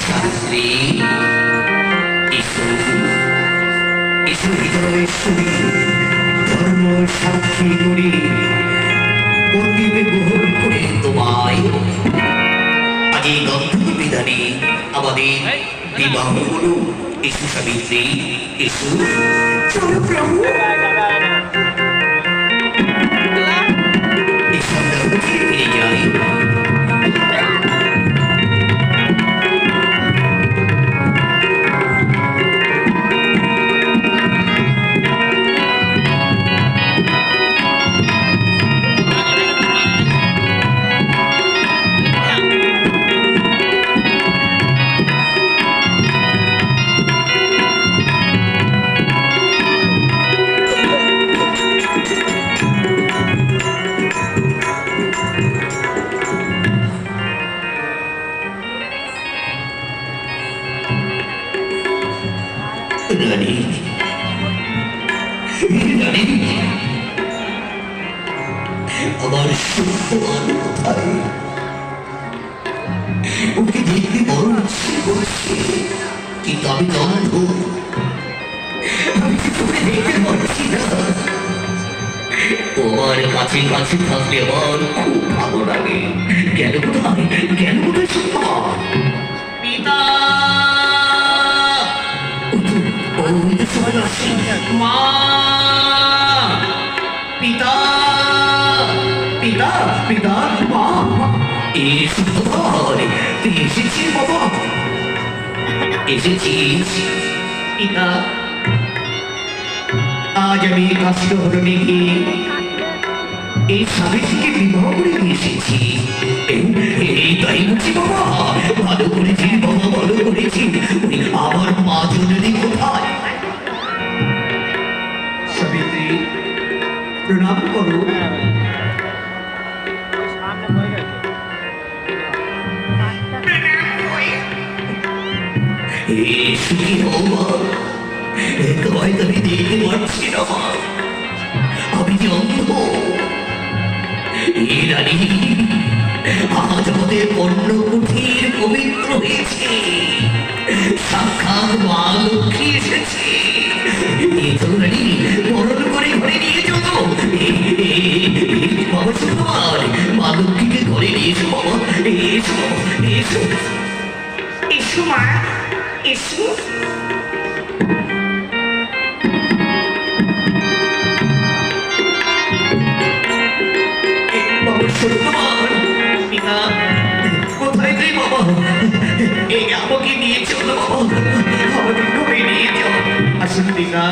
শাস্ত্রী এসো, এসো হৃদয়েশ্বরী, ধর্ম সাক্ষী করি অন্তিমে গ্রহণ করে তোমায়। আজ এই গন্ধর্ব বিধানে আমাদের বিবাহ হলো। এসো সাবিত্রী, এসো। চলো প্রভু, এই সন্ধ্যা ফিরে যাই। রানী, রানী, আমার সত্যবান কোথায়? ওকে দেখতে বড় ইচ্ছে করছে, কিন্তু আমি জানব আমি কি তোকে দেখতে পাচ্ছি না। তোমার কাছে কাছে থাকলে আমার খুব ভালো লাগে। কেন কোথায়, কেন কোথায় সত্যা? পিতা, মা, পিতা, পিতা, পিতা, মা, এসে কোথায়? তুই এসেছিস বাবা? এসেছিস পিতা? আজ আমি কাশির হরণে গিয়ে এই স্বামীটিকে বিবাহ করে নিয়ে এসেছি। এই তাই বলছি বাবা, ভালো করেছি বাবা, ভালো করেছি। আমার মা জননী কোথায়? সাবিত্রী, প্রণাম করো। সুখী হও মা, হয়তো আমি দেখতে পাচ্ছি না মা, আমি যে অন্ধ। এই রানী, আজ আমাদের কর্ণকুঠির পবিত্র হয়েছে, সাক্ষাৎ মা লক্ষ্মী এসেছে। এই তো রানী, বরণ করে ঘরে নিয়ে চলো। বাবা সুকুমার, মা লক্ষ্মীকে ঘরে নিয়ে এসো বাবা, এসো বাবা, এসো। এসো মা, এসো। কোথায় তুই বাবা? আমাকে নিয়ে চলো বাবা, আমাকে ঘরে নিয়ে চলো। আসুন দিনা।